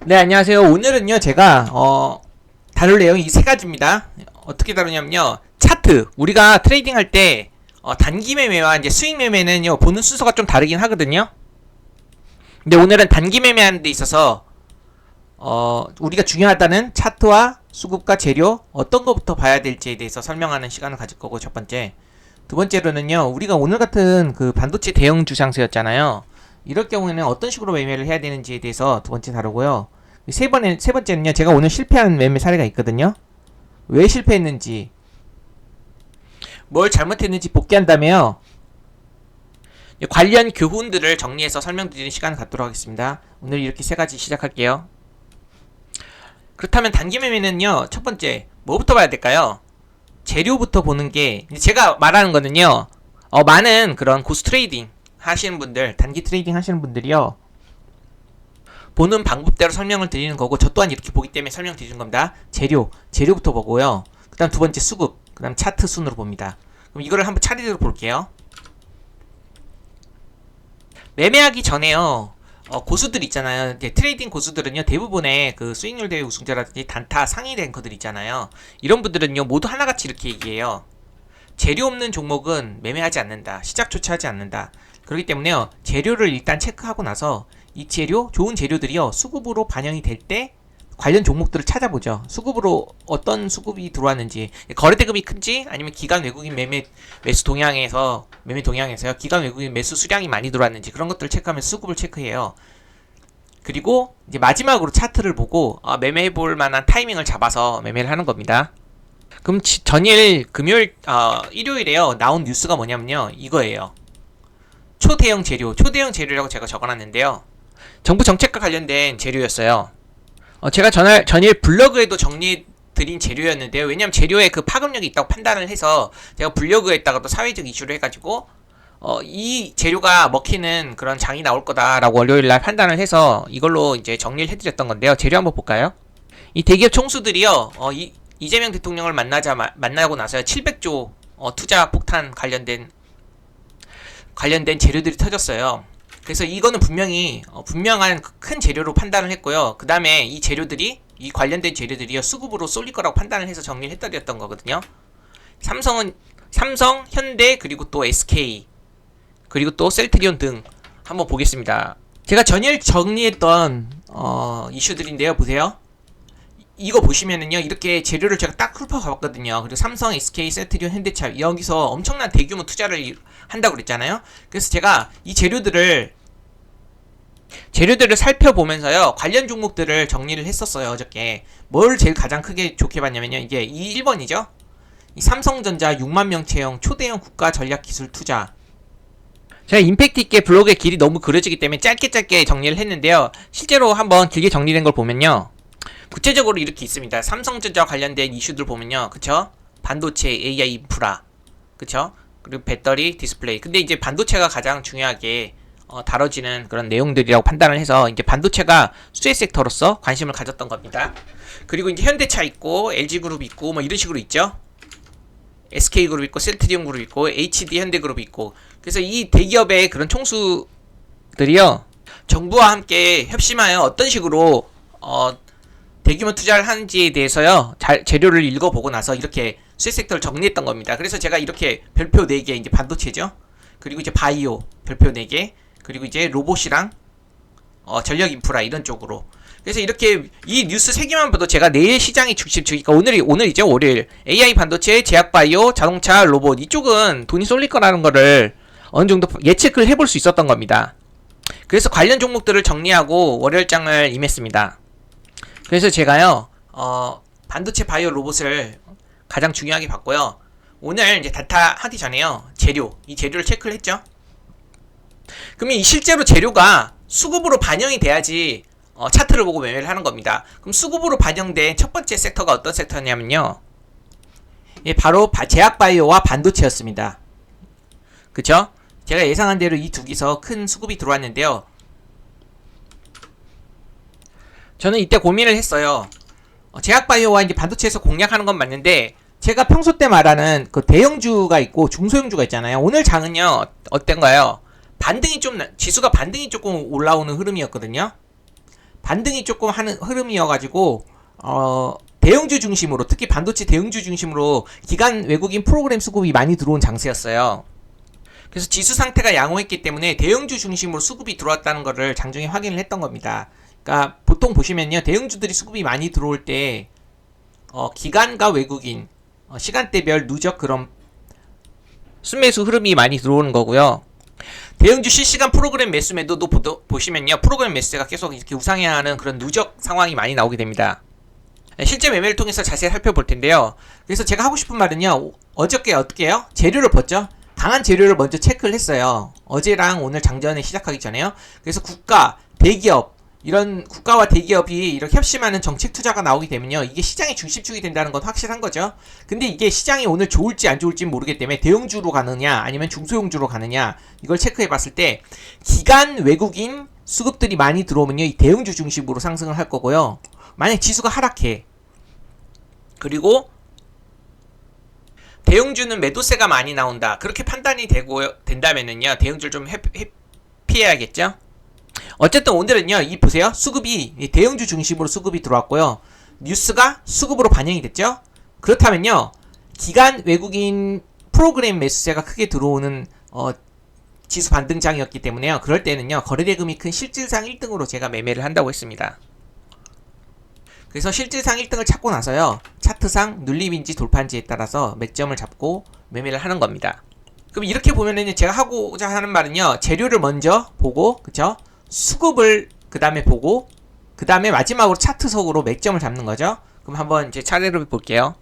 네, 안녕하세요. 오늘은요, 제가, 다룰 내용이 이 세 가지입니다. 어떻게 다루냐면요, 차트. 우리가 트레이딩 할 때, 단기 매매와 이제 수익 매매는요, 보는 순서가 좀 다르긴 하거든요. 근데 오늘은 단기 매매하는 데 있어서, 우리가 중요하다는 차트와 수급과 재료, 어떤 것부터 봐야 될지에 대해서 설명하는 시간을 가질 거고, 첫 번째. 두 번째로는요, 우리가 오늘 같은 그 반도체 대형 주장세였잖아요. 이럴 경우에는 어떤 식으로 매매를 해야 되는지에 대해서 두 번째 다루고요. 세 번째는요, 제가 오늘 실패한 매매 사례가 있거든요. 왜 실패했는지, 뭘 잘못했는지 복귀한 다음에요. 관련 교훈들을 정리해서 설명드리는 시간을 갖도록 하겠습니다. 오늘 이렇게 세 가지 시작할게요. 그렇다면 단기 매매는요, 첫 번째, 뭐부터 봐야 될까요? 재료부터 보는 게, 제가 말하는 거는요, 많은 그런 고스 트레이딩 하시는 분들, 단기 트레이딩 하시는 분들이요, 보는 방법대로 설명을 드리는 거고, 저 또한 이렇게 보기 때문에 설명드리는 겁니다. 재료부터 보고요. 그 다음 두 번째 수급, 그 다음 차트 순으로 봅니다. 그럼 이거를 한번 차례대로 볼게요. 매매하기 전에요, 고수들 있잖아요. 트레이딩 고수들은요, 대부분의 그 수익률 대회 우승자라든지 단타 상위 랭커들 있잖아요. 이런 분들은요, 모두 하나같이 이렇게 얘기해요. 재료 없는 종목은 매매하지 않는다. 시작조차 하지 않는다. 그렇기 때문에요, 재료를 일단 체크하고 나서 이 재료, 좋은 재료들이요, 수급으로 반영이 될 때 관련 종목들을 찾아보죠. 수급으로 어떤 수급이 들어왔는지, 거래 대금이 큰지, 아니면 기관 외국인 매수 동향에서, 매매 동향에서요, 기관 외국인 매수 수량이 많이 들어왔는지, 그런 것들을 체크하면 수급을 체크해요. 그리고 이제 마지막으로 차트를 보고, 매매해볼 만한 타이밍을 잡아서 매매를 하는 겁니다. 그럼 전일 금요일, 일요일에요, 나온 뉴스가 뭐냐면요, 이거예요. 초대형 재료라고 제가 적어놨는데요. 정부 정책과 관련된 재료였어요. 제가 전일 블로그에도 정리해드린 재료였는데요. 왜냐면 재료에 그 파급력이 있다고 판단을 해서 제가 블로그에다가 또 사회적 이슈를 해가지고 이 재료가 먹히는 그런 장이 나올 거다라고 월요일날 판단을 해서 이걸로 이제 정리를 해드렸던 건데요. 재료 한번 볼까요? 이 대기업 총수들이요, 이재명 대통령을 만나고 나서요, 700조 투자 폭탄 관련된 재료들이 터졌어요. 그래서 이거는 분명히 분명한 큰 재료로 판단을 했고요. 그 다음에 이 관련된 재료들이요, 수급으로 쏠릴 거라고 판단을 해서 정리를 해드렸던 거거든요. 삼성, 현대, 그리고 또 SK, 그리고 또 셀트리온 등 한번 보겠습니다. 제가 전일 정리했던 이슈들인데요. 보세요. 이거 보시면은요, 이렇게 재료를 제가 딱 훑어봤거든요. 그리고 삼성, SK, 셀트리온, 현대차, 여기서 엄청난 대규모 투자를 한다고 그랬잖아요. 그래서 제가 이 재료들을 살펴보면서요, 관련 종목들을 정리를 했었어요. 어저께 뭘 제일 가장 크게 좋게 봤냐면요, 이게 이 1번이죠. 이 삼성전자 6만 명 채용 초대형 국가 전략 기술 투자. 제가 임팩트 있게 블로그의 길이 너무 그려지기 때문에 짧게 정리를 했는데요. 실제로 한번 길게 정리된 걸 보면요, 구체적으로 이렇게 있습니다. 삼성전자 관련된 이슈들 보면요, 그쵸? 반도체, AI 인프라, 그쵸? 그리고 배터리, 디스플레이. 근데 이제 반도체가 가장 중요하게 다뤄지는 그런 내용들이라고 판단을 해서 이제 반도체가 수혜 섹터로서 관심을 가졌던 겁니다. 그리고 이제 현대차 있고, LG그룹 있고, 뭐 이런 식으로 있죠. SK그룹 있고, 셀트리온 그룹 있고, HD 현대그룹 있고. 그래서 이 대기업의 그런 총수들이요, 정부와 함께 협심하여 어떤 식으로 대규모 투자를 하는지에 대해서요, 재료를 읽어보고 나서 이렇게 수혜 섹터를 정리했던 겁니다. 그래서 제가 이렇게 별표 4개, 이제 반도체죠. 그리고 이제 바이오 별표 4개, 그리고 이제 로봇이랑 전력 인프라 이런 쪽으로. 그래서 이렇게 이 뉴스 3개만 봐도 제가 내일 시장이 그러니까 오늘이죠, 월요일. AI 반도체, 제약 바이오, 자동차, 로봇, 이쪽은 돈이 쏠릴 거라는 거를 어느 정도 예측을 해볼 수 있었던 겁니다. 그래서 관련 종목들을 정리하고 월요일장을 임했습니다. 그래서 제가요, 반도체 바이오 로봇을 가장 중요하게 봤고요. 오늘 이제 단타 하기 전에요, 이 재료를 체크를 했죠. 그러면 이 실제로 재료가 수급으로 반영이 돼야지 차트를 보고 매매를 하는 겁니다. 그럼 수급으로 반영된 첫 번째 섹터가 어떤 섹터냐면요, 예, 바로 제약 바이오와 반도체였습니다. 그쵸? 제가 예상한 대로 이 두 개서 큰 수급이 들어왔는데요. 저는 이때 고민을 했어요. 제약바이오와 이제 반도체에서 공략하는 건 맞는데, 제가 평소 때 말하는 그 대형주가 있고 중소형주가 있잖아요. 오늘 장은요, 어떤가요? 지수가 반등이 조금 올라오는 흐름이었거든요. 반등이 조금 하는 흐름이어가지고 대형주 중심으로, 특히 반도체 대형주 중심으로 기관 외국인 프로그램 수급이 많이 들어온 장세였어요. 그래서 지수 상태가 양호했기 때문에 대형주 중심으로 수급이 들어왔다는 것을 장중에 확인을 했던 겁니다. 그러니까 보통 보시면요, 대형주들이 수급이 많이 들어올 때 기관과 외국인 시간대별 누적 그런 순매수 흐름이 많이 들어오는 거고요. 대형주 실시간 프로그램 매수 매도도 보시면요, 프로그램 매수세가 계속 이렇게 우상향하는 그런 누적 상황이 많이 나오게 됩니다. 실제 매매를 통해서 자세히 살펴볼 텐데요. 그래서 제가 하고 싶은 말은요, 어저께 어떻게 해요? 재료를 봤죠? 강한 재료를 먼저 체크를 했어요. 어제랑 오늘 장전에 시작하기 전에요. 그래서 국가, 대기업, 이런 국가와 대기업이 이렇게 협심하는 정책 투자가 나오게 되면요, 이게 시장의 중심축이 된다는 건 확실한 거죠. 근데 이게 시장이 오늘 좋을지 안 좋을지 모르기 때문에 대형주로 가느냐 아니면 중소형주로 가느냐, 이걸 체크해 봤을 때 기관 외국인 수급들이 많이 들어오면요, 이 대형주 중심으로 상승을 할 거고요. 만약 지수가 하락해, 그리고 대형주는 매도세가 많이 나온다, 그렇게 판단이 된다면은요, 대형주를 좀 피해야겠죠. 어쨌든 오늘은요, 이 보세요, 수급이 대형주 중심으로 수급이 들어왔고요, 뉴스가 수급으로 반영이 됐죠. 그렇다면요, 기관 외국인 프로그램 매수세가 크게 들어오는 지수 반등장이었기 때문에요, 그럴 때는요, 거래대금이 큰 실질상 1등으로 제가 매매를 한다고 했습니다. 그래서 실질상 1등을 찾고 나서요, 차트상 눌림인지 돌파인지에 따라서 맥점을 잡고 매매를 하는 겁니다. 그럼 이렇게 보면은 제가 하고자 하는 말은요, 재료를 먼저 보고, 그쵸? 수급을 그 다음에 보고, 그 다음에 마지막으로 차트석으로 맥점을 잡는 거죠. 그럼 한번 이제 차례로 볼게요.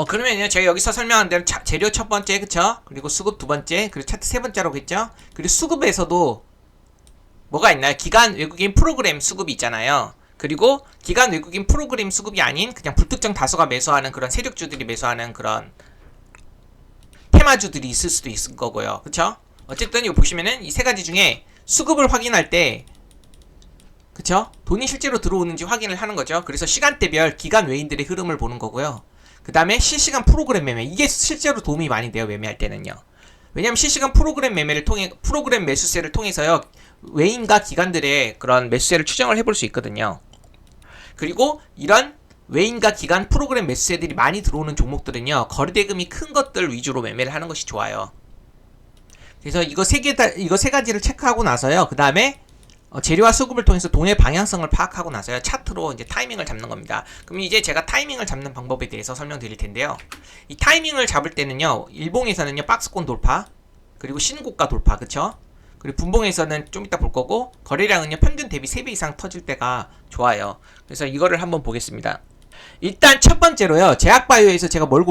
그러면요, 제가 여기서 설명한 대로 재료 첫 번째, 그쵸? 그리고 수급 두 번째, 그리고 차트 세 번째라고 했죠? 그리고 수급에서도 뭐가 있나요? 기관 외국인 프로그램 수급이 있잖아요. 그리고 기관 외국인 프로그램 수급이 아닌 그냥 불특정 다수가 매수하는 그런 세력주들이 매수하는 그런 테마주들이 있을 수도 있을 거고요. 그쵸? 어쨌든 이거 보시면은 이 세 가지 중에 수급을 확인할 때, 그쵸? 돈이 실제로 들어오는지 확인을 하는 거죠. 그래서 시간대별 기관 외인들의 흐름을 보는 거고요. 그 다음에 실시간 프로그램 매매, 이게 실제로 도움이 많이 돼요, 매매할 때는요. 왜냐면 실시간 프로그램 매매를 통해, 프로그램 매수세를 통해서요, 외인과 기관들의 그런 매수세를 추정을 해볼 수 있거든요. 그리고 이런 외인과 기관 프로그램 매수세들이 많이 들어오는 종목들은요, 거래대금이 큰 것들 위주로 매매를 하는 것이 좋아요. 그래서 이거 세 가지를 체크하고 나서요, 그 다음에 재료와 수급을 통해서 돈의 방향성을 파악하고 나서요, 차트로 이제 타이밍을 잡는 겁니다. 그럼 이제 제가 타이밍을 잡는 방법에 대해서 설명드릴 텐데요. 이 타이밍을 잡을 때는요, 일봉에서는요, 박스권 돌파, 그리고 신고가 돌파, 그쵸? 그리고 분봉에서는 좀 이따 볼 거고, 거래량은요, 평균 대비 3배 이상 터질 때가 좋아요. 그래서 이거를 한번 보겠습니다. 일단 첫 번째로요, 제약바이오에서 제가 뭘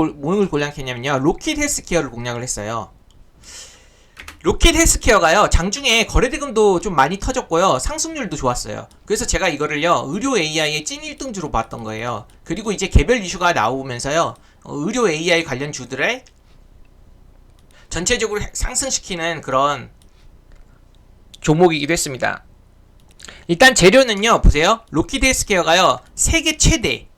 공략했냐면요, 로킷 헬스케어를 공략을 했어요. 로킷 헬스케어가요, 장중에 거래대금도 좀 많이 터졌고요, 상승률도 좋았어요. 그래서 제가 이거를요, 의료 AI의 찐 1등주로 봤던 거예요. 그리고 이제 개별 이슈가 나오면서요, 의료 AI 관련 주들을 전체적으로 상승시키는 그런 종목이기도 했습니다. 일단 재료는요, 보세요, 로킷 헬스케어가요, 세계 최대,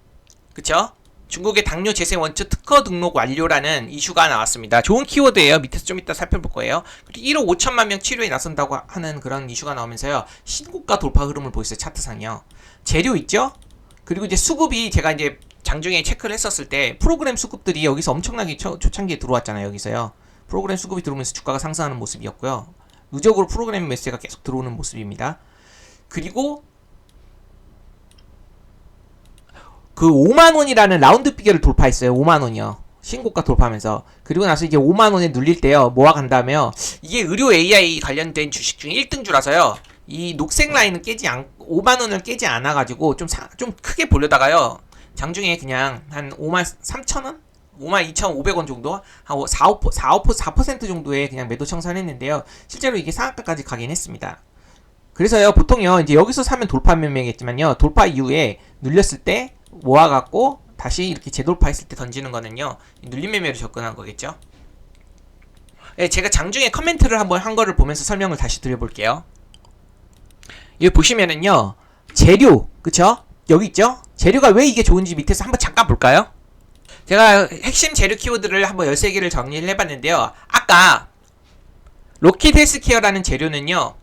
그쵸? 중국의 당뇨 재생 원처 특허 등록 완료라는 이슈가 나왔습니다. 좋은 키워드예요. 밑에서 좀 이따 살펴볼 거예요. 그리고 1억 5천만 명 치료에 나선다고 하는 그런 이슈가 나오면서요, 신고가 돌파 흐름을 보였어요, 차트상이요. 재료 있죠? 그리고 이제 수급이 제가 이제 장중에 체크를 했었을 때 프로그램 수급들이 여기서 엄청나게 초창기에 들어왔잖아요. 여기서요, 프로그램 수급이 들어오면서 주가가 상승하는 모습이었고요, 누적으로 프로그램 매수가 계속 들어오는 모습입니다. 그리고 그 5만원이라는 라운드 피겨를 돌파했어요. 5만원이요. 신고가 돌파하면서. 그리고 나서 이제 5만원에 눌릴 때요, 뭐가 간다며요, 이게 의료 AI 관련된 주식 중에 1등주라서요, 이 녹색 라인은 5만원을 깨지 않아가지고 좀 크게 보려다가요, 장중에 그냥 한 5만 3천원? 52,500원 정도? 한 4% 정도의 그냥 매도 청산했는데요, 실제로 이게 상한가까지 가긴 했습니다. 그래서요, 보통요, 이제 여기서 사면 돌파 매매겠지만요, 돌파 이후에 눌렸을 때 모아갖고 다시 이렇게 재돌파했을 때 던지는 거는요, 눌림 매매로 접근한 거겠죠. 네, 제가 장중에 커멘트를 한번 한 거를 보면서 설명을 다시 드려볼게요. 여기 보시면은요, 재료, 그쵸? 여기 있죠? 재료가 왜 이게 좋은지 밑에서 한번 잠깐 볼까요? 제가 핵심 재료 키워드를 한번 13개를 정리를 해봤는데요, 아까 로킷 헬스케어라는 재료는요,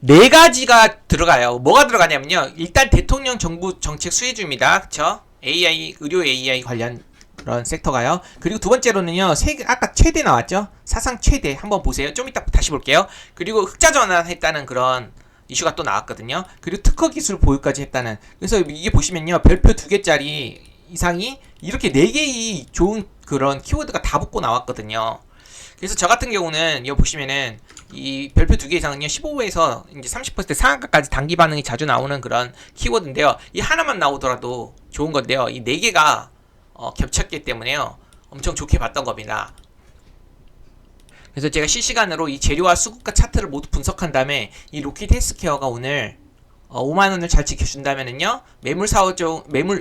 네 가지가 들어가요. 뭐가 들어가냐면요. 일단 대통령 정부 정책 수혜주입니다. 그쵸? AI, 의료 AI 관련 그런 섹터가요. 그리고 두 번째로는요. 아까 최대 나왔죠? 사상 최대. 한번 보세요. 좀 이따 다시 볼게요. 그리고 흑자 전환했다는 그런 이슈가 또 나왔거든요. 그리고 특허 기술 보유까지 했다는. 그래서 이게 보시면요. 별표 2개짜리 이상이 이렇게 4개의 좋은 그런 키워드가 다 붙고 나왔거든요. 그래서 저 같은 경우는 이거 보시면은 이 별표 2개 이상은요 15에서 이제 30% 상한가까지 단기 반응이 자주 나오는 그런 키워드인데요. 이 하나만 나오더라도 좋은 건데요. 이 4개가 겹쳤기 때문에요. 엄청 좋게 봤던 겁니다. 그래서 제가 실시간으로 이 재료와 수급가 차트를 모두 분석한 다음에 이 로키드 헬스케어가 오늘 5만원을 잘 지켜준다면은요, 매물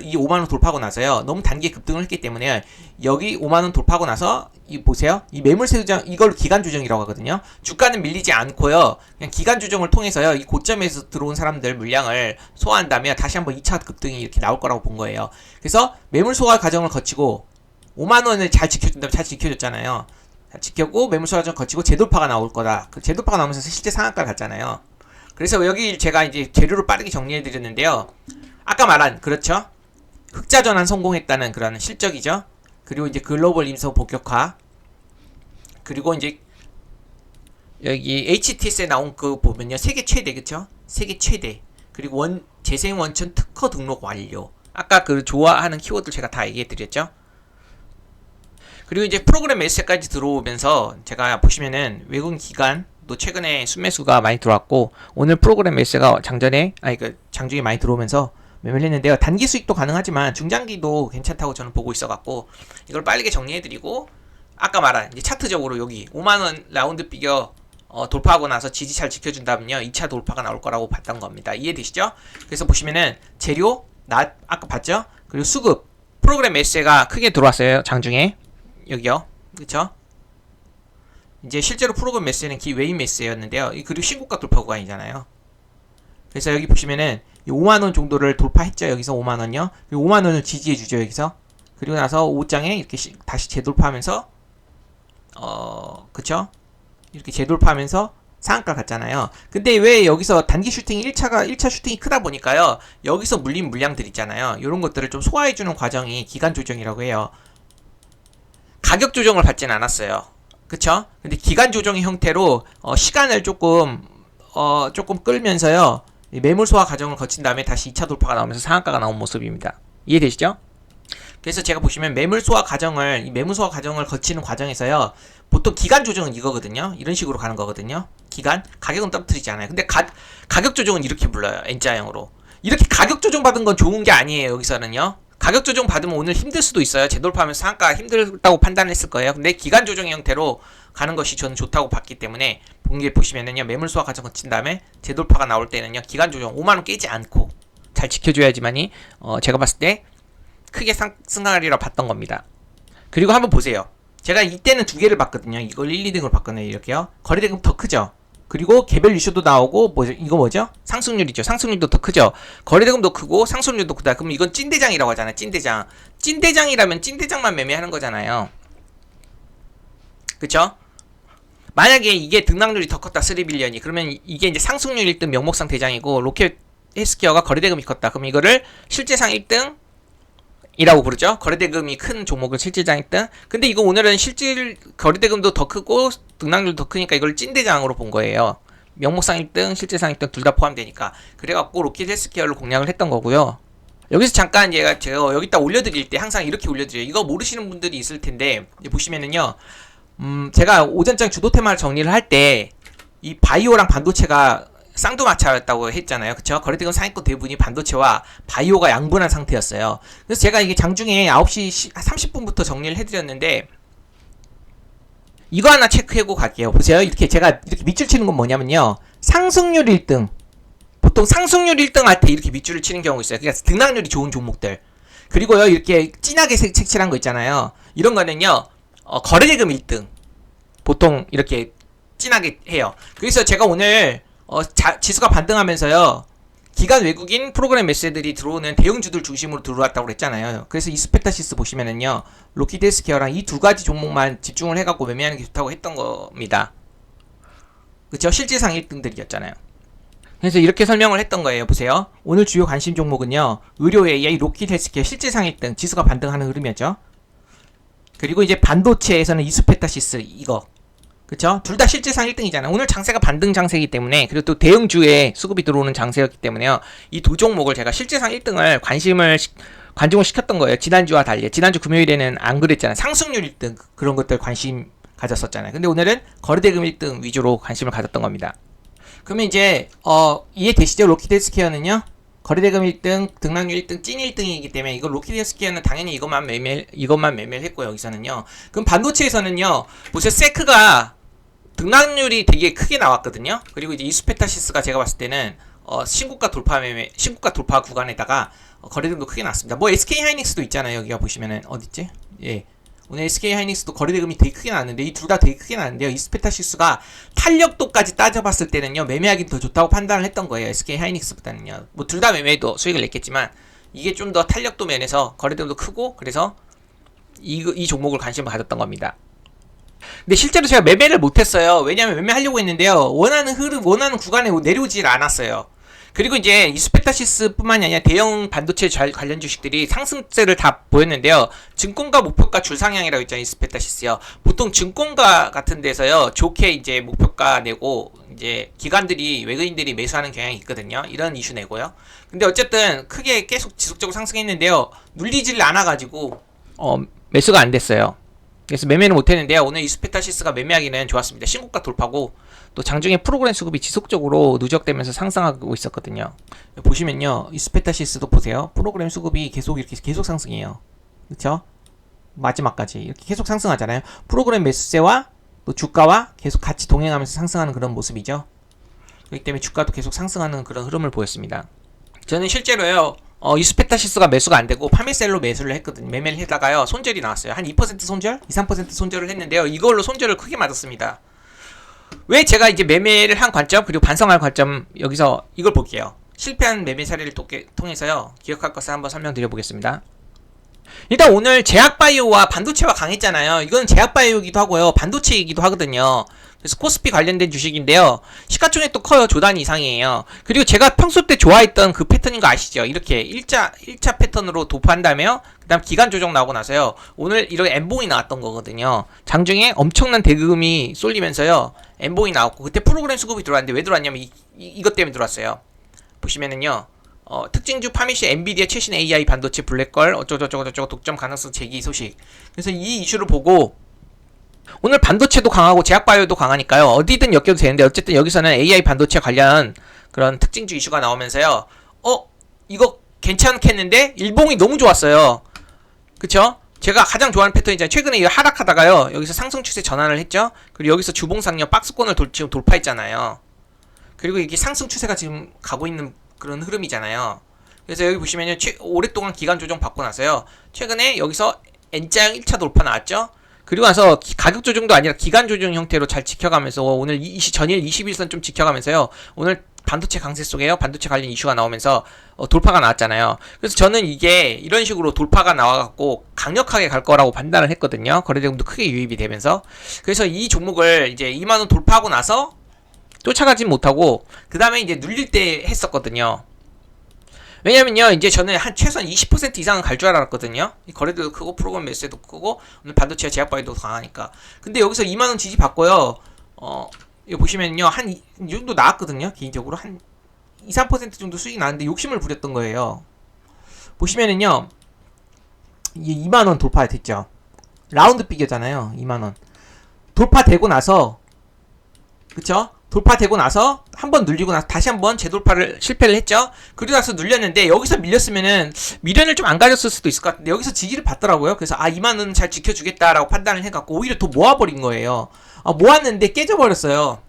이 5만원 돌파하고 나서요, 너무 단기에 급등을 했기 때문에, 여기 5만원 돌파하고 나서, 이 보세요. 이 매물 세조정, 이걸 기간 조정이라고 하거든요. 주가는 밀리지 않고요, 그냥 기간 조정을 통해서요, 이 고점에서 들어온 사람들 물량을 소화한다면 다시 한번 2차 급등이 이렇게 나올 거라고 본 거예요. 그래서 매물 소화 과정을 거치고, 5만원을 잘 지켜준다면 잘 지켜줬잖아요. 잘 지켰고, 매물 소화 과정 거치고 재돌파가 나올 거다. 그 재돌파가 나오면서 실제 상한가를 갔잖아요. 그래서 여기 제가 이제 재료를 빠르게 정리해 드렸는데요. 아까 말한, 그렇죠? 흑자 전환 성공했다는 그런 실적이죠. 그리고 이제 글로벌 임서 본격화. 그리고 이제 여기 HTS에 나온 그 보면요. 세계 최대, 그쵸? 세계 최대. 그리고 재생 원천 특허 등록 완료. 아까 그 좋아하는 키워드 제가 다 얘기해 드렸죠. 그리고 이제 프로그램 매수세까지 들어오면서 제가 보시면은 외국인 기관 또 최근에 순매수가 많이 들어왔고, 오늘 프로그램 매수가 장중에 많이 들어오면서 매매를 했는데요. 단기 수익도 가능하지만 중장기도 괜찮다고 저는 보고 있어갖고 이걸 빠르게 정리해드리고, 아까 말한 이제 차트적으로 여기 5만원 라운드 비겨 돌파하고 나서 지지 잘 지켜준다면요 2차 돌파가 나올 거라고 봤던 겁니다. 이해되시죠? 그래서 보시면은 재료 아까 봤죠? 그리고 수급 프로그램 매수가 크게 들어왔어요. 장중에 여기요, 그쵸? 이제 실제로 프로그램 매수는 웨인 매수였는데요. 그리고 신고가 돌파 구간이잖아요. 그래서 여기 보시면은 5만원 정도를 돌파했죠. 여기서 5만원요. 그리고 5만원을 지지해주죠. 여기서. 그리고 나서 5장에 이렇게 다시 재돌파하면서 그쵸? 이렇게 재돌파하면서 상한가 갔잖아요. 근데 왜 여기서 단기 슈팅이 1차 슈팅이 크다 보니까요. 여기서 물린 물량들 있잖아요. 이런 것들을 좀 소화해주는 과정이 기간 조정이라고 해요. 가격 조정을 받진 않았어요. 그쵸? 근데 기간 조정의 형태로 시간을 조금 끌면서요. 매물 소화 과정을 거친 다음에 다시 2차 돌파가 나오면서 상한가가 나온 모습입니다. 이해되시죠? 그래서 제가 보시면 매물 소화 과정을 거치는 과정에서요. 보통 기간 조정은 이거거든요. 이런 식으로 가는 거거든요. 가격은 떨어뜨리지 않아요. 근데 가격 조정은 이렇게 불러요. N자형으로. 이렇게 가격 조정 받은 건 좋은 게 아니에요. 여기서는요. 가격 조정 받으면 오늘 힘들 수도 있어요. 재돌파하면서 상한가 힘들다고 판단했을 거예요. 근데 기간 조정의 형태로 가는 것이 저는 좋다고 봤기 때문에 본게 보시면은요. 매물 소화 과정 거친 다음에 재돌파가 나올 때는요. 기간 조정 5만원 깨지 않고 잘 지켜줘야지만이 제가 봤을 때 크게 승강하리라 봤던 겁니다. 그리고 한번 보세요. 제가 이때는 두 개를 봤거든요. 이걸 1, 2등으로 봤거든요. 이렇게요. 거래대금 더 크죠. 그리고 개별 이슈도 나오고 이거 뭐죠? 상승률이죠. 상승률도 더 크죠. 거래대금도 크고 상승률도 크다. 그럼 이건 찐대장이라고 하잖아요. 찐대장. 찐대장이라면 찐대장만 매매하는 거잖아요. 그쵸? 만약에 이게 등락률이 더 컸다. 3빌리언이. 그러면 이게 이제 상승률 1등 명목상 대장이고 로켓 헬스케어가 거래대금이 컸다. 그럼 이거를 실제상 1등 이라고 부르죠. 거래대금이 큰 종목을 실질장 1등. 근데 이거 오늘은 실질 거래대금도 더 크고 등락률도 더 크니까 이걸 찐대장으로 본 거예요. 명목상 1등, 실제상 1등 둘 다 포함되니까. 그래갖고 로켓 헬스케어를 공략을 했던 거고요. 여기서 잠깐 제가 여기다 올려드릴 때 항상 이렇게 올려드려요. 이거 모르시는 분들이 있을 텐데 보시면은요. 제가 오전장 주도 테마를 정리를 할 때 이 바이오랑 반도체가 쌍두마차였다고 했잖아요. 그쵸? 거래대금 상위권 대부분이 반도체와 바이오가 양분한 상태였어요. 그래서 제가 이게 장중에 9시 30분부터 정리를 해드렸는데 이거 하나 체크하고 갈게요. 보세요. 제가 이렇게 밑줄 치는 건 뭐냐면요. 상승률 1등. 보통 상승률 1등 할 때 이렇게 밑줄을 치는 경우가 있어요. 그러니까 등락률이 좋은 종목들. 그리고요. 이렇게 진하게 색칠한 거 있잖아요. 이런 거는요. 거래대금 1등. 보통 이렇게 진하게 해요. 그래서 제가 오늘 지수가 반등하면서요. 기간 외국인 프로그램 매수들이 들어오는 대형주들 중심으로 들어왔다고 그랬잖아요. 그래서 이스페타시스 보시면은요. 로키드 헬스케어랑 이 두 가지 종목만 집중을 해갖고 매매하는 게 좋다고 했던 겁니다. 그쵸? 실질상 1등들이었잖아요. 그래서 이렇게 설명을 했던 거예요. 보세요. 오늘 주요 관심 종목은요. 의료 AI, 로킷 헬스케어 실질상 1등, 지수가 반등하는 흐름이었죠. 그리고 이제 반도체에서는 이스페타시스 이거. 그쵸? 둘 다 실질상 1등이잖아요. 오늘 장세가 반등 장세이기 때문에, 그리고 또 대형주에 수급이 들어오는 장세였기 때문에요. 이 두 종목을 제가 실질상 1등을 관중을 시켰던 거예요. 지난주와 달리. 지난주 금요일에는 안 그랬잖아요. 상승률 1등 그런 것들 관심 가졌었잖아요. 근데 오늘은 거래대금 1등 위주로 관심을 가졌던 겁니다. 그러면 이제 이해되시죠? 로키드헬스케어는요. 거래대금 1등, 등락률 1등, 찐 1등이기 때문에 이거 로키드헬스케어는 당연히 이것만 매매를 했고 여기서는요. 그럼 반도체에서는요. 보세요. 세크가 등락률이 되게 크게 나왔거든요. 그리고 이제 이스페타시스가 제가 봤을 때는 신고가 돌파 구간에다가 거래대금도 크게 났습니다. 뭐 SK 하이닉스도 있잖아요. 여기가 보시면은 어딨지? 예. 오늘 SK 하이닉스도 거래대금이 되게 크게 나왔는데 이 둘 다 되게 크게 나왔는데요. 이스페타시스가 탄력도까지 따져봤을 때는요. 매매하기 더 좋다고 판단을 했던 거예요. SK 하이닉스보다는요. 뭐 둘 다 매매도 수익을 냈겠지만 이게 좀 더 탄력도 면에서 거래대금도 크고 그래서 이 종목을 관심을 가졌던 겁니다. 근데 실제로 제가 매매를 못했어요. 왜냐면 매매하려고 했는데요. 원하는 흐름, 원하는 구간에 내려오질 않았어요. 그리고 이제 이스페타시스 뿐만이 아니라 대형 반도체 관련 주식들이 상승세를 다 보였는데요. 증권가 목표가 줄상향이라고 있잖아요. 이스페타시스요. 보통 증권가 같은 데서요. 좋게 이제 목표가 내고 이제 기관들이 외국인들이 매수하는 경향이 있거든요. 이런 이슈 내고요. 근데 어쨌든 크게 계속 지속적으로 상승했는데요. 눌리질 않아가지고 매수가 안 됐어요. 그래서 매매는 못했는데요. 오늘 이스페타시스가 매매하기는 좋았습니다. 신고가 돌파고 또 장중에 프로그램 수급이 지속적으로 누적되면서 상승하고 있었거든요. 보시면요. 이스페타시스도 보세요. 프로그램 수급이 계속 상승해요. 그쵸? 마지막까지 이렇게 계속 상승하잖아요. 프로그램 매수세와 또 주가와 계속 같이 동행하면서 상승하는 그런 모습이죠. 그렇기 때문에 주가도 계속 상승하는 그런 흐름을 보였습니다. 저는 실제로요. 이스페타시스가 매수가 안 되고 파미셀로 매수를 했거든요. 매매를 했다가요. 손절이 나왔어요. 한 2% 손절? 2, 3% 손절을 했는데요. 이걸로 손절을 크게 맞았습니다. 왜 제가 이제 매매를 한 관점 그리고 반성할 관점 여기서 이걸 볼게요. 실패한 매매 사례를 통해서요. 기억할 것을 한번 설명드려 보겠습니다. 일단 오늘 제약바이오와 반도체가 강했잖아요. 이건 제약바이오이기도 하고요. 반도체이기도 하거든요. 그래서 코스피 관련된 주식인데요. 시가총액도 커요. 조단 이상이에요. 그리고 제가 평소 때 좋아했던 그 패턴인 거 아시죠? 이렇게 1차 패턴으로 도파한 다음에요. 그 다음 기간 조정 나오고 나서요. 오늘 이렇게 엠봉이 나왔던 거거든요. 장중에 엄청난 대금이 쏠리면서요. 엠봉이 나왔고 그때 프로그램 수급이 들어왔는데 왜 들어왔냐면 이것 때문에 들어왔어요. 보시면은요. 특징주 파미시 엔비디아 최신 AI 반도체 블랙걸 어쩌고저쩌고 독점 가능성 제기 소식. 그래서 이 이슈를 보고 오늘 반도체도 강하고 제약바이오도 강하니까요. 어디든 엮여도 되는데 어쨌든 여기서는 AI 반도체 관련 그런 특징주 이슈가 나오면서요. 이거 괜찮겠는데? 일봉이 너무 좋았어요. 그쵸? 제가 가장 좋아하는 패턴이잖아요. 최근에 이거 하락하다가요. 여기서 상승 추세 전환을 했죠. 그리고 여기서 주봉상력 박스권을 지금 돌파했잖아요. 그리고 이게 상승 추세가 지금 가고 있는 그런 흐름이잖아요. 그래서 여기 보시면요. 오랫동안 기간 조정 받고 나서요. 최근에 여기서 N자형 1차 돌파 나왔죠. 그리고 나서 가격 조정도 아니라 기간 조정 형태로 잘 지켜가면서 오늘 전일 21선 좀 지켜가면서요. 오늘 반도체 강세 속에요. 반도체 관련 이슈가 나오면서 돌파가 나왔잖아요. 그래서 저는 이게 이런 식으로 돌파가 나와갖고 강력하게 갈 거라고 판단을 했거든요. 거래대금도 크게 유입이 되면서. 그래서 이 종목을 이제 2만원 돌파하고 나서 쫓아가진 못하고 그 다음에 이제 눌릴 때 했었거든요. 왜냐면요, 이제 저는 한 최소한 20% 이상은 갈 줄 알았거든요. 거래도 크고 프로그램 매수도 크고 오늘 반도체와 제약바이오도 강하니까. 근데 여기서 2만원 지지 받고요. 이거 보시면요, 한 이 정도 나왔거든요. 개인적으로 한 2, 3% 정도 수익이 나는데 욕심을 부렸던 거예요. 보시면은요, 이게 2만원 돌파됐죠. 라운드 픽이잖아요. 2만원 돌파되고 나서, 그쵸? 돌파되고 나서 한번 눌리고 나서 다시 한번 재돌파를 실패를 했죠. 그리고 나서 눌렸는데 여기서 밀렸으면은 미련을 좀 안 가졌을 수도 있을 것 같은데 여기서 지지를 받더라고요. 그래서 2만원 잘 지켜주겠다라고 판단을 해갖고 오히려 더 모아버린 거예요. 모았는데 깨져버렸어요.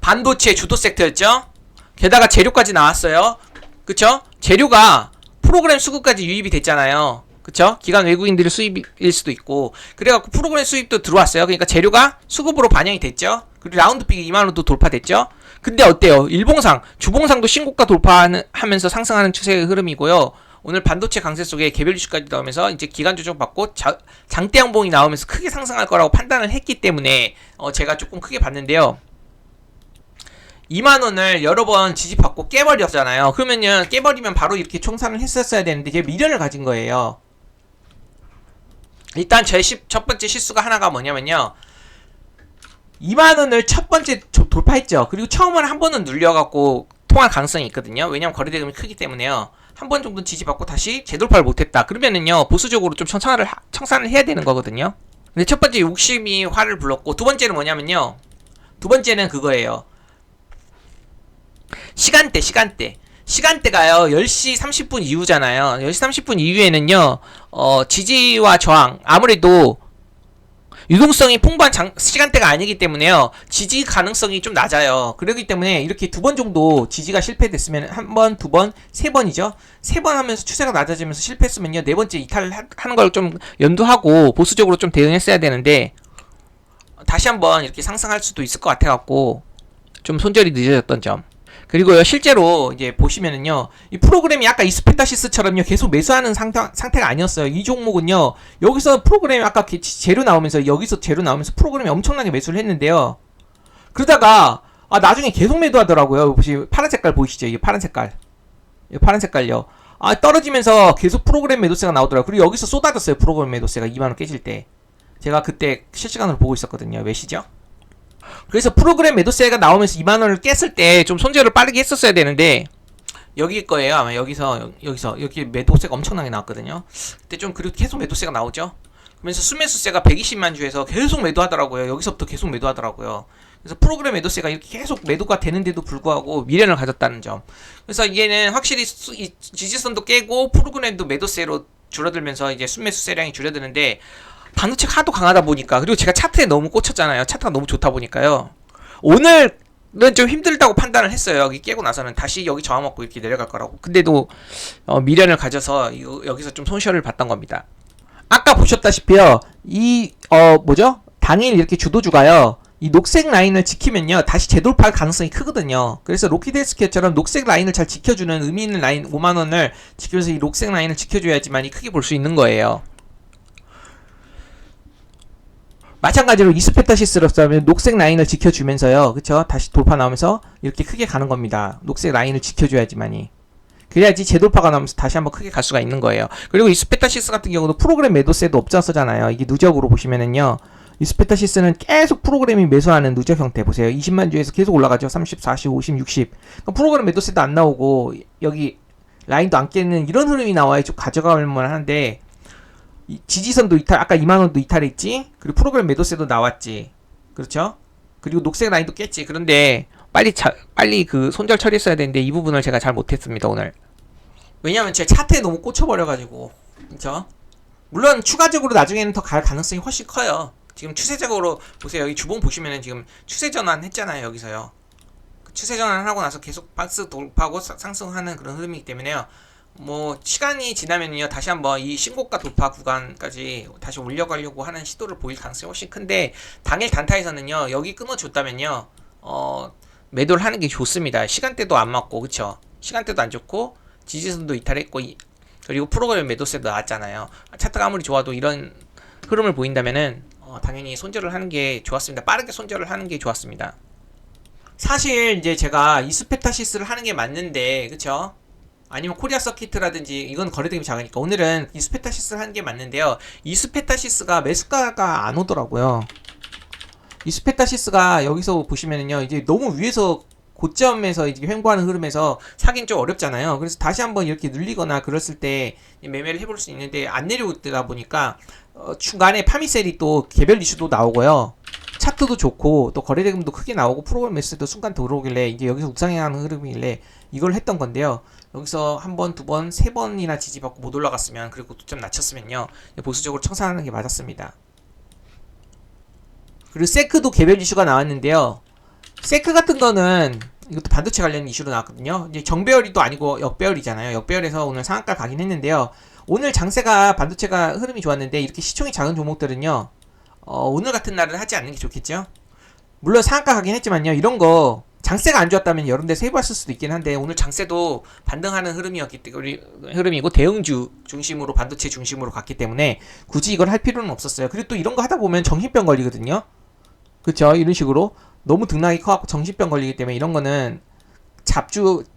반도체 주도 섹터였죠. 게다가 재료까지 나왔어요. 그쵸? 재료가 프로그램 수급까지 유입이 됐잖아요. 그쵸? 기관 외국인들의 수입일 수도 있고 그래갖고 프로그램 수입도 들어왔어요. 그러니까 재료가 수급으로 반영이 됐죠. 그리고 라운드픽이 2만원도 돌파됐죠. 근데 어때요? 일봉상, 주봉상도 신고가 돌파하면서 상승하는 추세의 흐름이고요. 오늘 반도체 강세 속에 개별 이슈까지 나오면서 이제 기간 조정 받고 장대 양봉이 나오면서 크게 상승할 거라고 판단을 했기 때문에 제가 조금 크게 봤는데요. 2만원을 여러 번 지지받고 깨버렸잖아요. 그러면요, 깨버리면 바로 이렇게 청산을 했었어야 되는데 이제 미련을 가진 거예요. 일단 제 첫 번째 실수가 하나가 뭐냐면요, 2만원을 첫 번째 돌파했죠. 그리고 처음은 한 번은 눌려갖고 통할 가능성이 있거든요. 왜냐면 거래대금이 크기 때문에요. 한 번 정도 지지받고 다시 재돌파를 못했다 그러면은요, 보수적으로 좀 청산을 해야 되는 거거든요. 근데 첫 번째 욕심이 화를 불렀고, 두 번째는 뭐냐면요, 두 번째는 그거예요. 시간대가요 10시 30분 이후잖아요. 10시 30분 이후에는요, 지지와 저항, 아무래도 유동성이 풍부한 시간대가 아니기 때문에요, 지지 가능성이 좀 낮아요. 그렇기 때문에 이렇게 두 번 정도 지지가 실패됐으면, 한 번, 두 번, 세 번이죠. 세 번 하면서 추세가 낮아지면서 실패했으면요, 네 번째 이탈을 하는 걸 좀 연두하고 보수적으로 좀 대응했어야 되는데, 다시 한번 이렇게 상승할 수도 있을 것 같아갖고 좀 손절이 늦어졌던 점. 그리고요, 실제로 이제 보시면은요, 이 프로그램이 아까 이스페타시스처럼요, 계속 매수하는 상태가 아니었어요. 이 종목은요, 여기서 프로그램이 아까 재료 나오면서, 여기서 재료 나오면서 프로그램이 엄청나게 매수를 했는데요. 그러다가 나중에 계속 매도하더라고요. 혹시 파란 색깔 보이시죠? 이게 파란 색깔. 이 파란 색깔요. 떨어지면서 계속 프로그램 매도세가 나오더라고요. 그리고 여기서 쏟아졌어요. 프로그램 매도세가 2만원 깨질 때. 제가 그때 실시간으로 보고 있었거든요. 몇 시죠? 그래서 프로그램 매도세가 나오면서 2만원을 깼을 때 좀 손절을 빠르게 했었어야 되는데, 여기일 거예요. 아마 여기서 여기 매도세가 엄청나게 나왔거든요. 그때 좀 그리고 계속 매도세가 나오죠. 그러면서 순매수세가 120만 주에서 계속 매도하더라고요. 여기서부터 계속 매도하더라고요. 그래서 프로그램 매도세가 이렇게 계속 매도가 되는데도 불구하고 미련을 가졌다는 점. 그래서 이게는 확실히 이 지지선도 깨고 프로그램도 매도세로 줄어들면서 이제 순매수세량이 줄어드는데, 반도체가 하도 강하다 보니까, 그리고 제가 차트에 너무 꽂혔잖아요. 차트가 너무 좋다 보니까요, 오늘은 좀 힘들다고 판단을 했어요. 여기 깨고 나서는 다시 여기 저항 먹고 이렇게 내려갈 거라고. 근데도 미련을 가져서 여기서 좀 손실을 봤던 겁니다. 아까 보셨다시피요, 이 당일 이렇게 주도주가요, 이 녹색 라인을 지키면요, 다시 재돌파할 가능성이 크거든요. 그래서 로키드헬스케어처럼 녹색 라인을 잘 지켜주는 의미 있는 라인 5만원을 지키면서 이 녹색 라인을 지켜줘야지만이 크게 볼 수 있는 거예요. 마찬가지로 이스페타시스로서는 녹색 라인을 지켜주면서요, 그쵸? 다시 돌파 나오면서 이렇게 크게 가는 겁니다. 녹색 라인을 지켜줘야지만이. 그래야지 재돌파가 나오면서 다시 한번 크게 갈 수가 있는 거예요. 그리고 이스페타시스 같은 경우도 프로그램 매도세도 없었잖아요. 이게 누적으로 보시면은요, 이스페타시스는 계속 프로그램이 매수하는 누적 형태 보세요. 20만 주에서 계속 올라가죠. 30, 40, 50, 60. 그러니까 프로그램 매도세도 안 나오고 여기 라인도 안 깨는 이런 흐름이 나와야 좀 가져갈 만한데, 지지선도 이탈, 아까 2만원도 이탈했지? 그리고 프로그램 매도세도 나왔지. 그렇죠? 그리고 녹색 라인도 깼지. 그런데 빨리 그 손절 처리했어야 되는데 이 부분을 제가 잘 못했습니다, 오늘. 왜냐면 제 차트에 너무 꽂혀버려가지고. 그렇죠? 물론 추가적으로 나중에는 더 갈 가능성이 훨씬 커요. 지금 추세적으로 보세요. 여기 주봉 보시면은 지금 추세 전환 했잖아요, 여기서요. 추세 전환을 하고 나서 계속 박스 돌파하고 상승하는 그런 흐름이기 때문에요. 뭐 시간이 지나면요, 다시 한번 이 신고가 돌파 구간까지 다시 올려가려고 하는 시도를 보일 가능성이 훨씬 큰데, 당일 단타에서는요, 여기 끊어줬다면요, 매도를 하는 게 좋습니다. 시간대도 안 맞고, 그쵸? 시간대도 안 좋고, 지지선도 이탈했고, 그리고 프로그램 매도세도 나왔잖아요. 차트가 아무리 좋아도 이런 흐름을 보인다면은 당연히 손절을 하는 게 좋았습니다. 빠르게 손절을 하는 게 좋았습니다. 사실 이제 제가 이스페타시스를 하는 게 맞는데, 그쵸? 아니면 코리아 서킷이라든지, 이건 거래대금이 작으니까 오늘은 이스페타시스를 하는 게 맞는데요, 이스페타시스가 매수가가 안 오더라고요. 이스페타시스가 여기서 보시면은요, 이제 너무 위에서 고점에서 이제 횡보하는 흐름에서 사긴 좀 어렵잖아요. 그래서 다시 한번 이렇게 눌리거나 그랬을 때 매매를 해볼 수 있는데 안 내려오다 보니까 중간에 파미셀이 또 개별 이슈도 나오고요, 차트도 좋고 또 거래대금도 크게 나오고 프로그램 매수도 순간 들어오길래 이제 여기서 우상향하는 흐름이길래 이걸 했던 건데요, 여기서 한 번, 두 번, 세 번이나 지지받고 못 올라갔으면, 그리고 고점 낮췄으면요, 보수적으로 청산하는 게 맞았습니다. 그리고 세크도 개별 이슈가 나왔는데요, 세크 같은 거는 이것도 반도체 관련 이슈로 나왔거든요. 이제 정배열이 또 아니고 역배열이잖아요. 역배열에서 오늘 상한가 가긴 했는데요, 오늘 장세가 반도체가 흐름이 좋았는데 이렇게 시총이 작은 종목들은요, 오늘 같은 날은 하지 않는 게 좋겠죠. 물론 상한가 가긴 했지만요, 이런 거 장세가 안 좋았다면 여러 데서 해봤을 수도 있긴 한데, 오늘 장세도 반등하는 흐름이고 대응주 중심으로, 반도체 중심으로 갔기 때문에 굳이 이걸 할 필요는 없었어요. 그리고 또 이런 거 하다 보면 정신병 걸리거든요. 그쵸? 이런 식으로 너무 등락이 커갖고 정신병 걸리기 때문에 이런 거는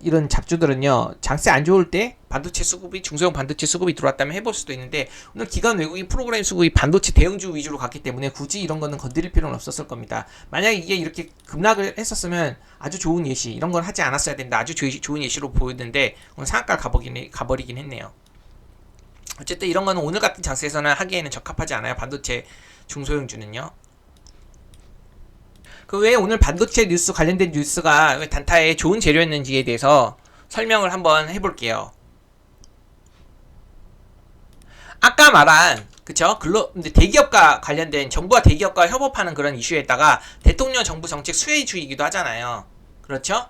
이런 잡주들은요, 장세 안 좋을 때 반도체 수급이, 중소형 반도체 수급이 들어왔다면 해볼 수도 있는데, 오늘 기관 외국인 프로그램 수급이 반도체 대형주 위주로 갔기 때문에 굳이 이런 거는 건드릴 필요는 없었을 겁니다. 만약에 이게 이렇게 급락을 했었으면 아주 좋은 예시, 이런 걸 하지 않았어야 된다. 아주 좋은 예시로 보였는데, 오늘 상한가 가버리긴 했네요. 어쨌든 이런 거는 오늘 같은 장세에서는 하기에는 적합하지 않아요. 반도체 중소형주는요. 그 외에 오늘 반도체 뉴스 관련된 뉴스가 왜 단타에 좋은 재료였는지에 대해서 설명을 한번 해볼게요. 아까 말한 그쵸? 근데 대기업과 관련된 정부와 대기업과 협업하는 그런 이슈에다가 대통령 정부 정책 수혜주의이기도 하잖아요. 그렇죠?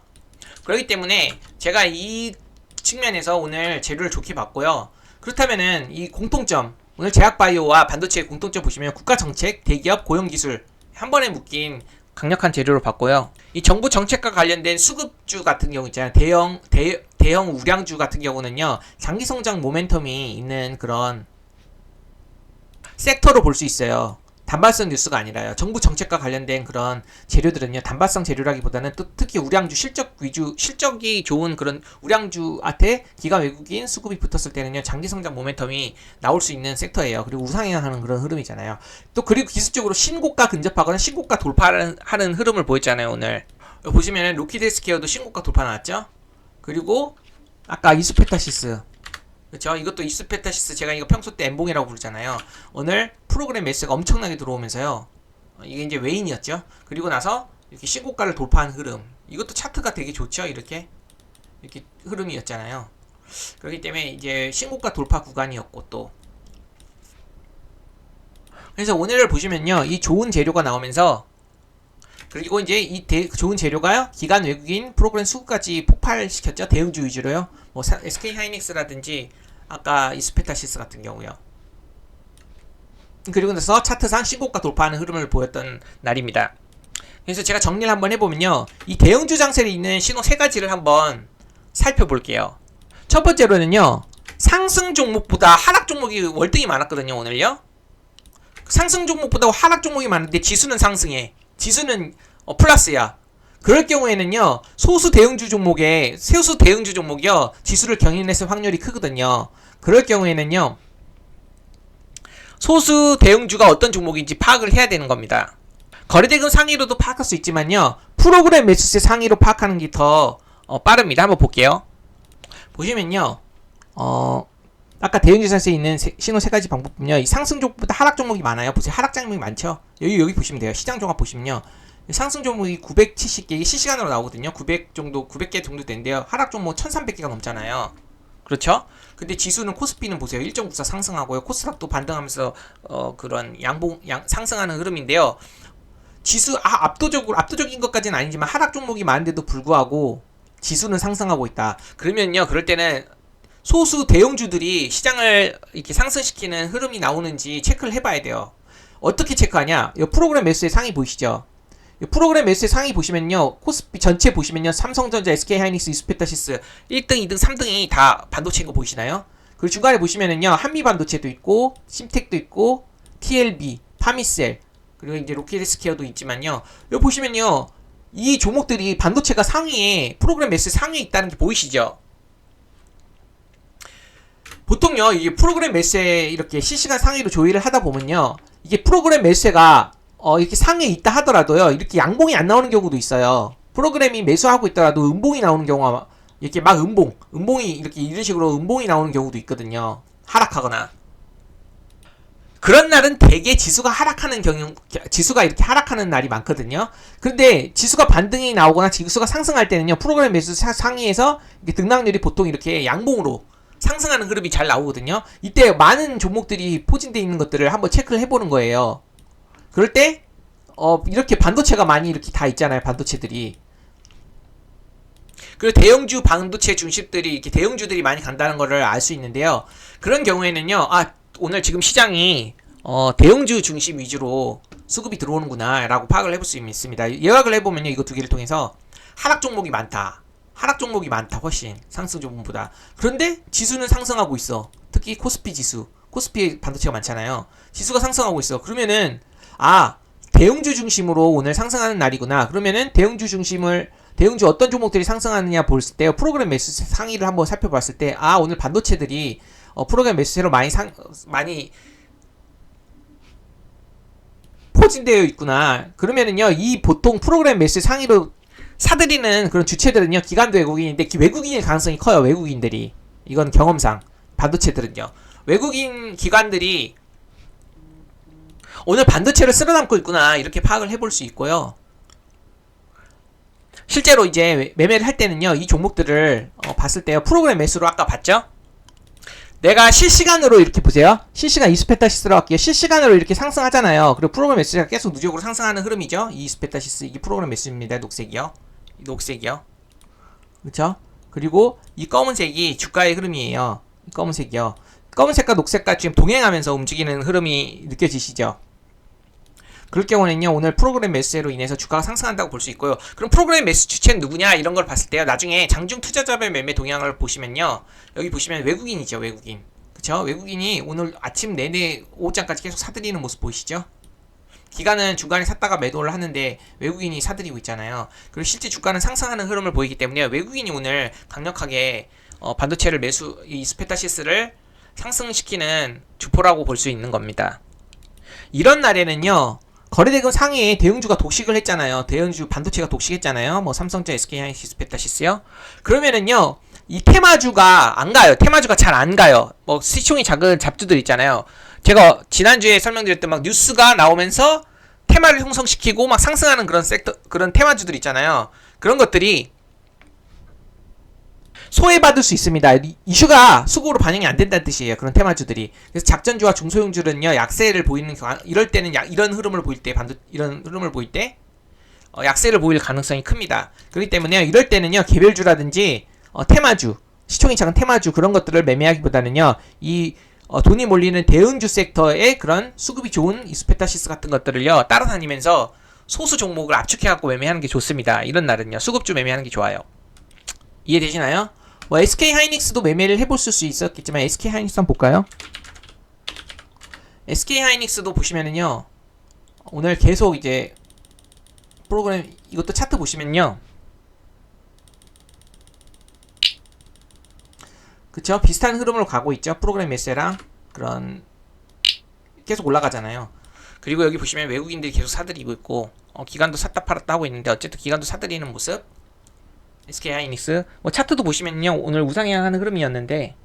그렇기 때문에 제가 이 측면에서 오늘 재료를 좋게 봤고요. 그렇다면은 이 공통점, 오늘 제약바이오와 반도체의 공통점 보시면 국가정책, 대기업, 고용기술 한 번에 묶인 강력한 재료로 봤고요. 이 정부 정책과 관련된 수급주 같은 경우 있잖아요. 대형 우량주 같은 경우는요, 장기 성장 모멘텀이 있는 그런 섹터로 볼 수 있어요. 단발성 뉴스가 아니라요. 정부 정책과 관련된 그런 재료들은요, 단발성 재료라기보다는 또 특히 우량주 실적이 좋은 그런 우량주한테 기관 외국인 수급이 붙었을 때는요, 장기 성장 모멘텀이 나올 수 있는 섹터예요. 그리고 우상향하는 그런 흐름이잖아요. 또 그리고 기술적으로 신고가 근접하거나 신고가 돌파하는 흐름을 보였잖아요. 오늘 보시면 로키드 헬스케어도 신고가 돌파 나왔죠. 그리고 아까 이수페타시스, 그렇죠. 이것도 이스페타시스, 제가 이거 평소 때 엠봉이라고 부르잖아요. 오늘 프로그램 매수가 엄청나게 들어오면서요, 이게 이제 외인이었죠. 그리고 나서 이렇게 신고가를 돌파한 흐름, 이것도 차트가 되게 좋죠. 이렇게 흐름이었잖아요. 그렇기 때문에 이제 신고가 돌파 구간이었고, 또 그래서 오늘을 보시면요, 이 좋은 재료가 나오면서, 그리고 이제 이 좋은 재료가요, 기관 외국인 프로그램 수급까지 폭발시켰죠. 대응주 위주로요. 뭐 SK 하이닉스라든지 아까 이스페타시스 같은 경우요. 그리고 나서 차트상 신고가 돌파하는 흐름을 보였던 날입니다. 그래서 제가 정리를 한번 해보면요, 이 대형주 장세에 있는 신호 세 가지를 한번 살펴볼게요. 첫 번째로는요, 상승 종목보다 하락 종목이 월등히 많았거든요. 오늘요, 상승 종목보다 하락 종목이 많은데 지수는 상승해. 지수는 플러스야. 그럴 경우에는요, 소수 대형주 종목이요, 지수를 경인했을 확률이 크거든요. 그럴 경우에는요, 소수 대형주가 어떤 종목인지 파악을 해야 되는 겁니다. 거래대금 상위로도 파악할 수 있지만요, 프로그램 매수세 상위로 파악하는 게 더 빠릅니다. 한번 볼게요. 보시면요, 아까 대형주 장세에 있는 신호 세 가지 방법 보면요, 이 상승 종목보다 하락 종목이 많아요. 보세요. 하락 종목이 많죠. 여기 보시면 돼요. 시장 종합 보시면요, 상승 종목이 970개, 이게 실시간으로 나오거든요. 900개 정도 되는데요. 하락 종목 1300개가 넘잖아요. 그렇죠? 근데 지수는, 코스피는 보세요. 1.94 상승하고요. 코스닥도 반등하면서 그런 상승하는 흐름인데요. 지수 압도적인 것까지는 아니지만 하락 종목이 많은데도 불구하고 지수는 상승하고 있다. 그러면요, 그럴 때는 소수 대형주들이 시장을 이렇게 상승시키는 흐름이 나오는지 체크를 해봐야 돼요. 어떻게 체크하냐? 이 프로그램 매수의 상위 보이시죠? 프로그램 매수의 상위 보시면요, 코스피 전체 보시면요, 삼성전자, SK하이닉스, 이스페타시스 1등, 2등, 3등이 다 반도체인 거 보이시나요? 그리고 중간에 보시면은요, 한미반도체도 있고, 심텍도 있고, TLB, 파미셀, 그리고 이제 로키드스케어도 있지만요, 여기 보시면요, 이 종목들이 반도체가 상위에, 프로그램 매수의 상위에 있다는 게 보이시죠? 보통요, 이게 프로그램 매수에 이렇게 실시간 상위로 조회를 하다 보면요, 이게 프로그램 매수가 이렇게 상위에 있다 하더라도요, 이렇게 양봉이 안 나오는 경우도 있어요. 프로그램이 매수하고 있더라도 음봉이 나오는 경우가, 이렇게 막 음봉이 이렇게 이런 식으로 음봉이 나오는 경우도 있거든요. 하락하거나. 그런 날은 대개 지수가 이렇게 하락하는 날이 많거든요. 그런데 지수가 반등이 나오거나 지수가 상승할 때는요, 프로그램 매수 상위에서 등락률이 보통 이렇게 양봉으로 상승하는 흐름이 잘 나오거든요. 이때 많은 종목들이 포진되어 있는 것들을 한번 체크를 해보는 거예요. 그럴 때 이렇게 반도체가 많이 이렇게 다 있잖아요. 반도체들이. 그리고 대형주 반도체 중심들이, 이렇게 대형주들이 많이 간다는 거를 알 수 있는데요. 그런 경우에는요, 오늘 지금 시장이 대형주 중심 위주로 수급이 들어오는구나 라고 파악을 해볼 수 있습니다. 예약을 해보면요, 이거 두 개를 통해서 하락 종목이 많다, 훨씬 상승 종목보다. 그런데 지수는 상승하고 있어. 특히 코스피 지수, 코스피 반도체가 많잖아요. 지수가 상승하고 있어. 그러면은 대형주 중심으로 오늘 상승하는 날이구나. 그러면은 대형주 어떤 종목들이 상승하느냐 볼 때 프로그램 매수 상위를 한번 살펴봤을 때 오늘 반도체들이 프로그램 매수세로 많이 포진되어 있구나. 그러면은요, 이 보통 프로그램 매수 상위로 사들이는 그런 주체들은요, 기관도 외국인인데 외국인일 가능성이 커요. 외국인들이. 이건 경험상 반도체들은요, 외국인 기관들이 오늘 반도체를 쓸어담고 있구나, 이렇게 파악을 해볼 수 있고요. 실제로 이제 매매를 할 때는요, 이 종목들을 봤을 때요, 프로그램 매수로 아까 봤죠? 내가 실시간으로 이렇게 보세요. 실시간 이스페타시스로 할게요. 실시간으로 이렇게 상승하잖아요. 그리고 프로그램 매수가 계속 누적으로 상승하는 흐름이죠. 이 이스페타시스, 이게 프로그램 매수입니다. 녹색이요. 그렇죠? 그리고 이 검은색이 주가의 흐름이에요. 이 검은색이요. 검은색과 녹색과 지금 동행하면서 움직이는 흐름이 느껴지시죠? 그럴 경우는요, 오늘 프로그램 매수세로 인해서 주가가 상승한다고 볼 수 있고요. 그럼 프로그램 매수 주체는 누구냐, 이런 걸 봤을 때요, 나중에 장중 투자자별 매매 동향을 보시면요, 여기 보시면 외국인이죠. 외국인. 그쵸? 외국인이 오늘 아침 내내 오후장까지 계속 사들이는 모습 보이시죠? 기관은 중간에 샀다가 매도를 하는데 외국인이 사들이고 있잖아요. 그리고 실제 주가는 상승하는 흐름을 보이기 때문에 외국인이 오늘 강력하게 반도체를 이 스페타시스를 상승시키는 주포라고 볼 수 있는 겁니다. 이런 날에는요, 거래대금 상위에 대형주가 독식을 했잖아요. 대형주 반도체가 독식했잖아요. 뭐 삼성전, SK하이닉스, 스페타시스요. 그러면은요, 이 테마주가 안 가요. 테마주가 잘 안 가요. 뭐 시총이 작은 잡주들 있잖아요. 제가 지난주에 설명드렸던 막 뉴스가 나오면서 테마를 형성시키고 막 상승하는 그런 테마주들 있잖아요. 그런 것들이 소외받을 수 있습니다. 이슈가 수급으로 반영이 안 된다는 뜻이에요. 그런 테마주들이. 그래서 작전주와 중소형주는요, 약세를 보이는 이럴 때는 이런 흐름을 보일 때 약세를 보일 가능성이 큽니다. 그렇기 때문에 이럴 때는요, 개별주라든지 테마주, 시총이 작은 테마주, 그런 것들을 매매하기보다는요, 돈이 몰리는 대응주 섹터의 그런 수급이 좋은 이스페타시스 같은 것들을요, 따라다니면서 소수 종목을 압축해갖고 매매하는 게 좋습니다. 이런 날은요, 수급주 매매하는 게 좋아요. 이해되시나요? 뭐 SK하이닉스도 매매를 해볼 수 있었겠지만 SK하이닉스 한번 볼까요? SK하이닉스도 보시면은요, 오늘 계속 이제 프로그램, 이것도 차트 보시면요, 그쵸? 비슷한 흐름으로 가고 있죠. 프로그램 매수랑 그런 계속 올라가잖아요. 그리고 여기 보시면 외국인들이 계속 사들이고 있고, 기관도 샀다 팔았다 하고 있는데, 어쨌든 기관도 사들이는 모습. SK하이닉스 뭐 차트도 보시면요, 오늘 우상향하는 흐름이었는데,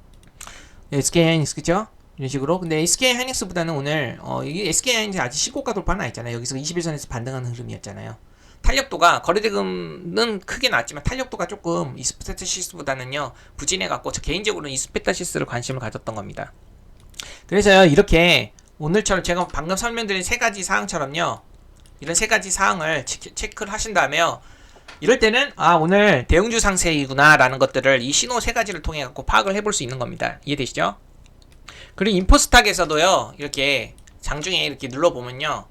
SK하이닉스 그죠? 이런 식으로. 근데 SK하이닉스보다는 오늘 이게 SK하이닉스 아직 시고가 돌파는 아니잖아요. 여기서 21선에서 반등하는 흐름이었잖아요. 탄력도가, 거래대금은 크게 나왔지만 탄력도가 조금 이스페타시스보다는요 부진해갖고, 저 개인적으로는 이스페타시스를 관심을 가졌던 겁니다. 그래서요, 이렇게 오늘처럼 제가 방금 설명드린 세 가지 사항처럼요, 이런 세 가지 사항을 체크를 하신 다음에요, 이럴 때는 오늘 대형주 상세이구나 라는 것들을 이 신호 세 가지를 통해 갖고 파악을 해볼 수 있는 겁니다. 이해되시죠? 그리고 인포스탁에서도요, 이렇게 장중에 이렇게 눌러보면요,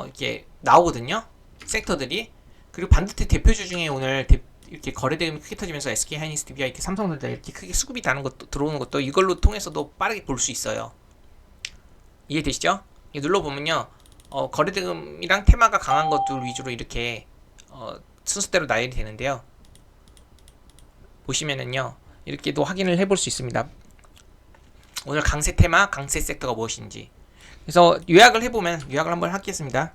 이렇게 나오거든요, 섹터들이. 그리고 반도체 대표주 중에 오늘 이렇게 거래대금이 크게 터지면서 SK하이닉스, DBI, 이렇게 삼성전자 이렇게 크게 수급이 들어오는 것도 이걸로 통해서도 빠르게 볼 수 있어요. 이해되시죠? 눌러보면요, 거래대금이랑 테마가 강한 것들 위주로 이렇게 순서대로 나열이 되는데요, 보시면은요, 이렇게도 확인을 해볼 수 있습니다. 오늘 강세 테마, 강세 섹터가 무엇인지. 그래서 요약을 한번 하겠습니다.